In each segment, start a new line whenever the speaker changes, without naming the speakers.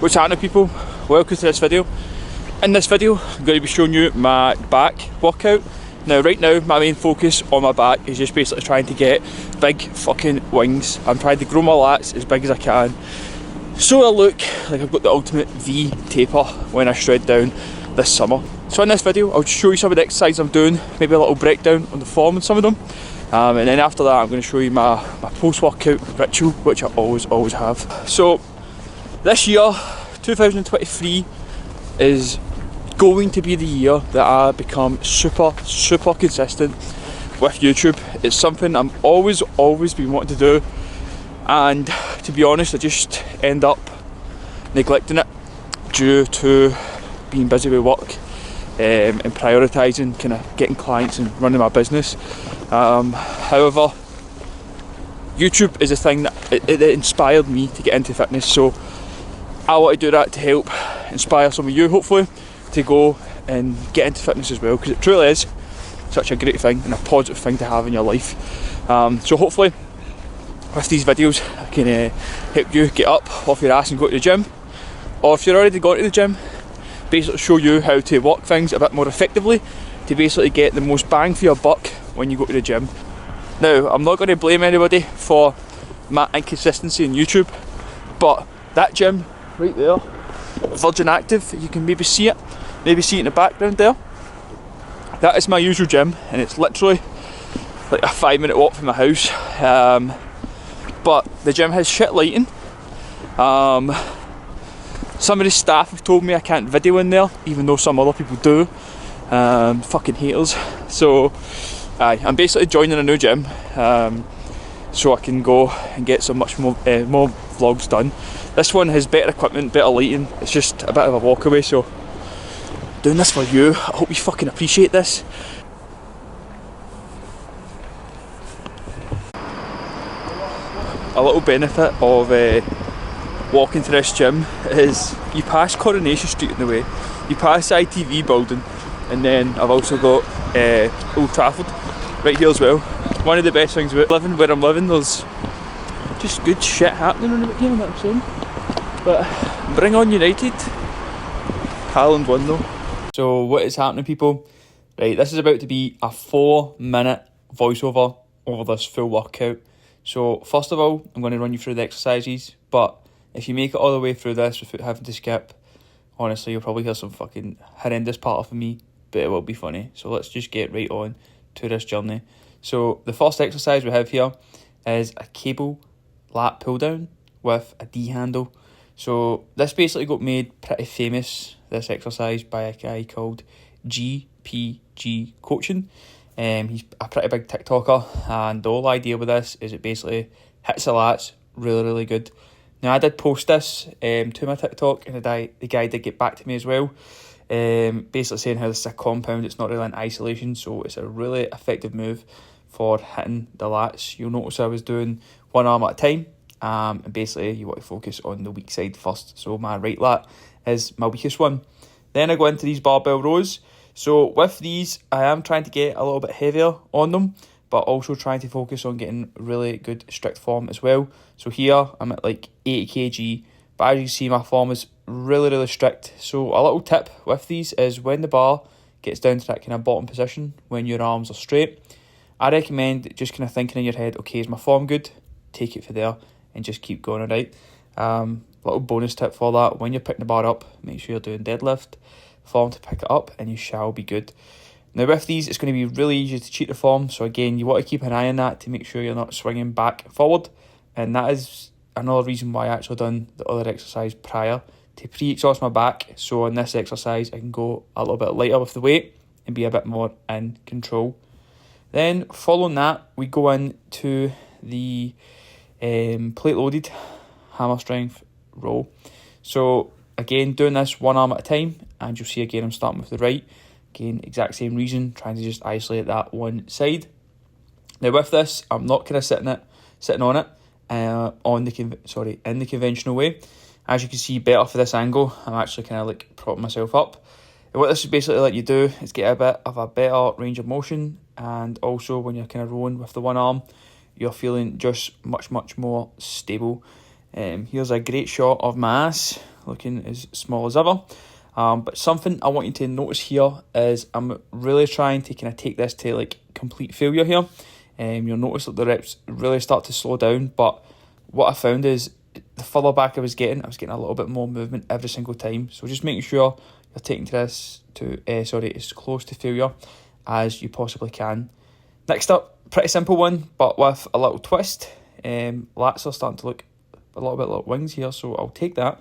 What's happening, people? Welcome to this video. In this video I'm going to be showing you my back workout. Now right now my main focus on my back is just basically trying to get big fucking wings. I'm trying to grow my lats as big as I can so I look like I've got the ultimate V taper when I shred down this summer. So in this video I'll just show you some of the exercises I'm doing, maybe a little breakdown on the form on some of them, and then after that I'm going to show you my post-workout ritual, which I always have. So this year, 2023, is going to be the year that I become super consistent with YouTube. It's something I'm always been wanting to do, and to be honest I just end up neglecting it due to being busy with work and prioritising kind of getting clients and running my business. However, YouTube is a thing that it inspired me to get into fitness, so I want to do that to help inspire some of you, hopefully, to go and get into fitness as well, because it truly is such a great thing and a positive thing to have in your life. So hopefully with these videos I can help you get up off your ass and go to the gym, or if you're already going to the gym, basically show you how to work things a bit more effectively to basically get the most bang for your buck when you go to the gym. Now, I'm not going to blame anybody for my inconsistency in YouTube, but that gym right there, Virgin Active, you can maybe see it in the background there. That is my usual gym, and it's literally like a 5-minute walk from my house. But the gym has shit lighting. Some of the staff have told me I can't video in there, even though some other people do. Fucking haters. So I'm basically joining a new gym, so I can go and get some much more vlogs done. This one has better equipment, better lighting. It's just a bit of a walk away, so doing this for you. I hope you fucking appreciate this. A little benefit of walking to this gym is you pass Coronation Street on the way, you pass the ITV building, and then I've also got Old Trafford right here as well. One of the best things about living where I'm living, there's just good shit happening on about here, you know what I'm saying? But bring on United. Haaland won though. So what is happening, people? Right, this is about to be a 4-minute voiceover over this full workout. So first of all, I'm going to run you through the exercises, but if you make it all the way through this without having to skip, honestly you'll probably hear some fucking horrendous part of me, but it will be funny. So let's just get right on to this journey. So the first exercise we have here is a cable lat pull down with a D handle. So this basically got made pretty famous, this exercise, by a guy called GPG Coaching. He's a pretty big TikToker, and the whole idea with this is it basically hits the lats really good. Now I did post this to my TikTok, and the guy did get back to me as well, basically saying how this is a compound, it's not really in isolation, so it's a really effective move for hitting the lats. You'll notice I was doing one arm at a time, and basically you want to focus on the weak side first. So my right lat is my weakest one. Then I go into these barbell rows. So with these I am trying to get a little bit heavier on them, but also trying to focus on getting really good strict form as well. So here I'm at like 80 kg, but as you see my form is really strict. So a little tip with these is when the bar gets down to that kind of bottom position, when your arms are straight, I recommend just kind of thinking in your head, okay, is my form good? Take it for there and just keep going, alright? Little bonus tip for that, when you're picking the bar up, make sure you're doing deadlift form to pick it up, and you shall be good. Now with these, it's going to be really easy to cheat the form, so again, you want to keep an eye on that to make sure you're not swinging back and forward, and that is another reason why I actually done the other exercise prior, to pre-exhaust my back, so on this exercise I can go a little bit lighter with the weight and be a bit more in control. Then following that, we go into the plate loaded hammer strength row. So again, doing this one arm at a time, and you'll see again I'm starting with the right. Again, exact same reason, trying to just isolate that one side. Now with this, I'm not kind of sitting on it in the conventional way. As you can see better for this angle, I'm actually kind of like propping myself up. And what this is basically let you do is get a bit of a better range of motion, and also when you're kind of rowing with the one arm, you're feeling just much more stable. Here's a great shot of my ass, looking as small as ever. But something I want you to notice here is I'm really trying to kind of take this to like complete failure here. You'll notice that the reps really start to slow down, but what I found is the further back I was getting a little bit more movement every single time. So just making sure you're taking this to as close to failure as you possibly can. Next up, pretty simple one, but with a little twist. Lats are starting to look a little bit like wings here, so I'll take that.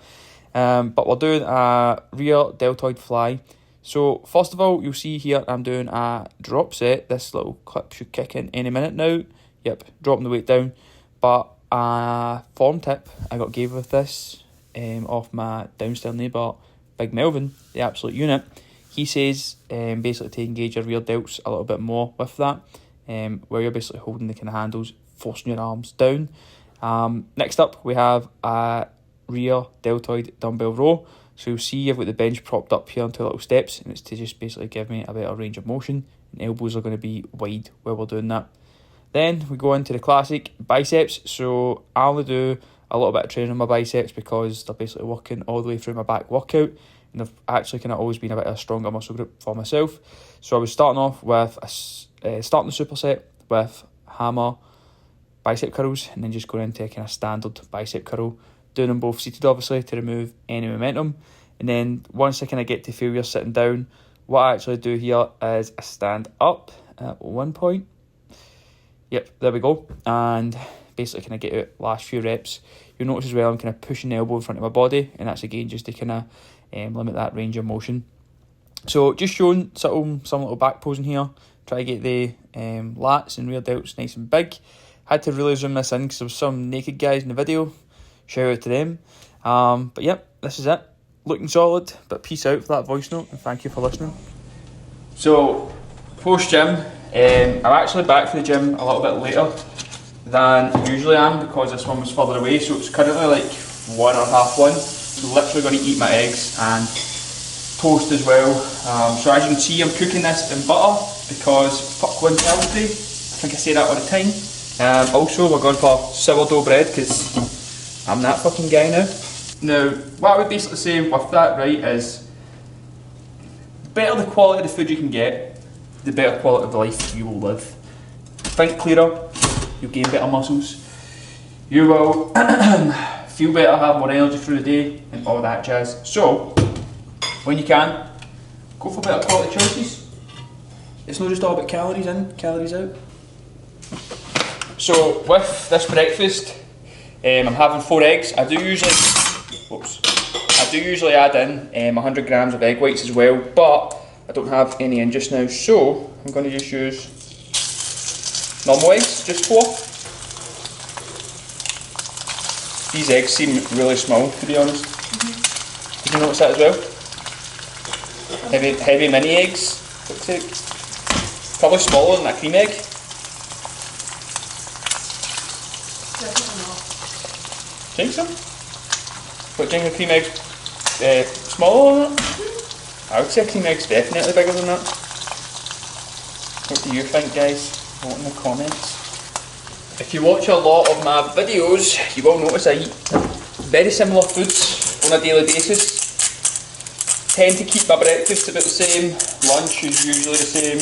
But we're doing a rear deltoid fly. So first of all, you'll see here I'm doing a drop set. This little clip should kick in any minute now. Yep, dropping the weight down. But a form tip I got gave with this off my downstairs neighbour, Big Melvin, the absolute unit. He says basically to engage your rear delts a little bit more with that, where you're basically holding the kind of handles, forcing your arms down. Next up, we have a rear deltoid dumbbell row. So you'll see I've got the bench propped up here onto little steps, and it's to just basically give me a better range of motion, and elbows are going to be wide while we're doing that. Then we go into the classic biceps. So I only do a little bit of training on my biceps because they're basically working all the way through my back workout, and they've actually kind of always been a bit of a stronger muscle group for myself. So I was starting off with starting the superset with hammer bicep curls, and then just going into a kind of standard bicep curl, doing them both seated obviously to remove any momentum. And then once I kind of get to failure sitting down, what I actually do here is I stand up at one point. Yep, there we go. And basically kind of get out last few reps. You'll notice as well I'm kind of pushing the elbow in front of my body, and that's again just to kind of limit that range of motion. So just showing some little back posing here. Try to get the lats and rear delts nice and big. Had to really zoom this in because there was some naked guys in the video. Shout out to them. But yep, this is it. Looking solid, but peace out for that voice note, and thank you for listening. So, post-gym, I'm actually back from the gym a little bit later than I usually am because this one was further away, so it's currently like 1:30. So literally going to eat my eggs and toast as well. So as you can see, I'm cooking this in butter because fuck one's healthy. I think I say that all the time. Also, we're going for sourdough bread because I'm that fucking guy now. Now, what I would basically say with that, right, is the better the quality of the food you can get, the better quality of life you will live. Think clearer, you'll gain better muscles, you will feel better, have more energy through the day, and all that jazz. So, when you can, go for better quality choices. It's not just all about calories in, calories out. So, with this breakfast, I'm having 4 eggs. I do usually add in 100 grams of egg whites as well, but I don't have any in just now, so I'm going to just use normal eggs, just 4. These eggs seem really small, to be honest. Did you notice that as well? Heavy mini eggs, looks like. Probably smaller than a cream egg. Think so? What, do you think a cream egg's smaller than that? I would say a cream egg's definitely bigger than that. What do you think, guys? Vote in the comments. If you watch a lot of my videos, you will notice I eat very similar foods on a daily basis. Tend to keep my breakfast about the same, lunch is usually the same,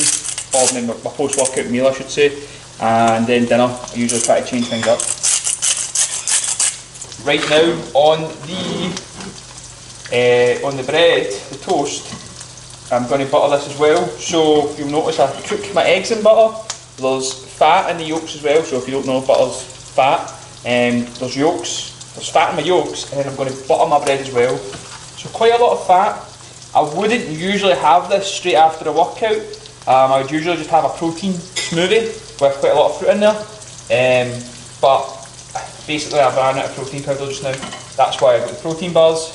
or my post-workout meal I should say, and then dinner I usually try to change things up. Right now on the bread, the toast, I'm going to butter this as well. So you'll notice I cook my eggs in butter. There's fat in the yolks as well, so if you don't know, butter's fat. There's fat in my yolks, and then I'm going to butter my bread as well. So quite a lot of fat. I wouldn't usually have this straight after a workout. I would usually just have a protein smoothie with quite a lot of fruit in there. But basically I've ran out of protein powder just now. That's why I've got the protein bars.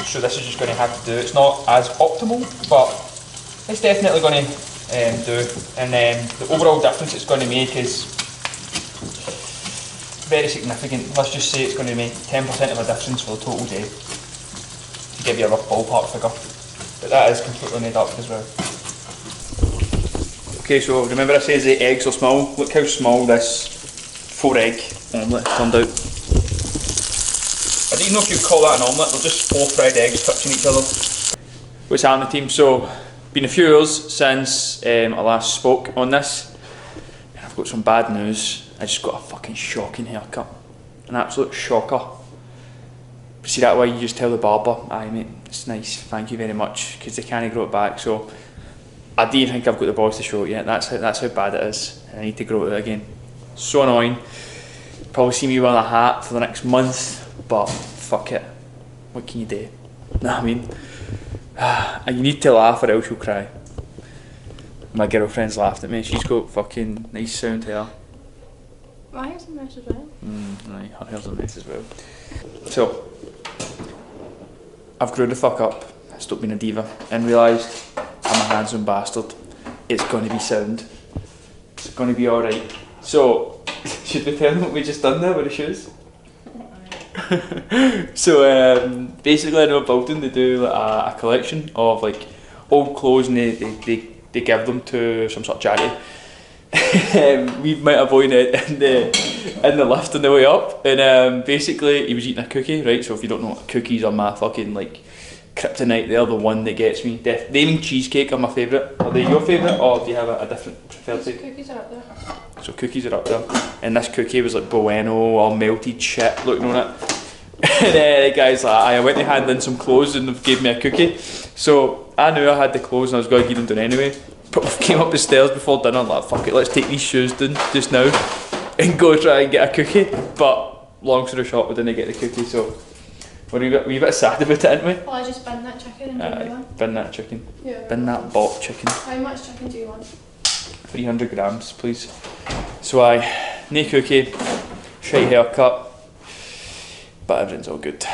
So this is just going to have to do. It's not as optimal, but it's definitely going to do. And then the overall difference it's going to make is very significant. Let's just say it's going to make 10% of a difference for the total day, to give you a rough ballpark figure. But that is completely made up as well. Okay, so remember I said the eggs are small. Look how small this 4 egg omelette turned out. I don't even know if you'd call that an omelette, they're just 4 fried eggs touching each other. What's happening, team? So, been a few hours since I last spoke on this. And I've got some bad news. I just got a fucking shocking haircut. An absolute shocker. But see that way you just tell the barber, aye mate, it's nice, thank you very much, because they can't grow it back. So I don't think I've got the balls to show it yet. That's how bad it is. And I need to grow it out again. So annoying. Probably see me wearing a hat for the next month, but fuck it. What can you do? Know what I mean? And you need to laugh or else you'll cry. My girlfriend's laughed at me. She's got fucking nice sound hair.
My hair's a mess as well.
Aye, her hair's a mess as well. So, I've grew the fuck up, stopped being a diva, and realised I'm a handsome bastard. It's going to be sound. It's going to be alright. So, should we tell them what we just done there with the shoes? So, basically in Building they do like a collection of like old clothes and they give them to some sort of charity. We met a boy in the lift on the way up, and basically he was eating a cookie, right? So if you don't know, cookies are my fucking like kryptonite. They're the one that gets me. They mean cheesecake are my favourite. Are they your favourite, or do you have a different preferred favourite?
Cookies are up there.
So cookies are up there, and this cookie was like bueno, all melted shit looking on it. And the guy's like, I went to hand in some clothes and they gave me a cookie. So I knew I had the clothes and I was going to give them down anyway. But we came up the stairs before dinner and like, fuck it, let's take these shoes down just now and go try and get a cookie. But long story short, we didn't get the cookie, so we're a wee bit sad about it, aren't we?
Well, I just bin that chicken and give you one.
Bin that chicken.
Yeah.
Bin that bought chicken.
How much chicken do you want?
300 grams, please. So no cookie, shite haircut, but everything's all good.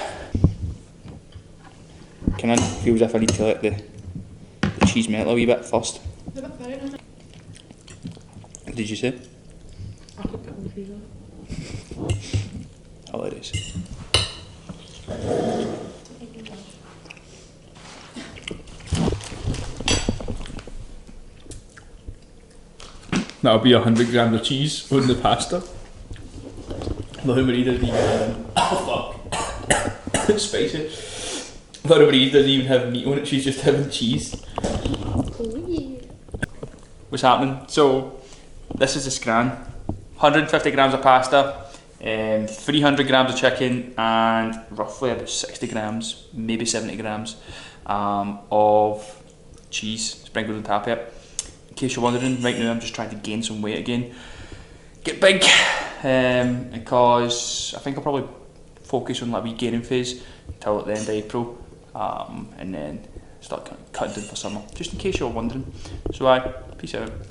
Kind of feels as if I need to let the cheese melt a wee bit first.
It's a bit very nice.
What did you say?
I could put it in the freezer.
Hilarious. That'll be 100 grams of cheese on the pasta. Not everybody doesn't even oh fuck. It's spicy. Not everybody doesn't even have meat on it, she's just having cheese.
Oh yeah.
What's happening? So this is the scran. 150 grams of pasta, 300 grams of chicken, and roughly about 60 grams, maybe 70 grams of cheese sprinkled on top of it. In case you're wondering, right now I'm just trying to gain some weight again, get big, because I think I'll probably focus on like a wee gaining phase until at the end of April, and then start cutting down for summer, just in case you're wondering. So peace out.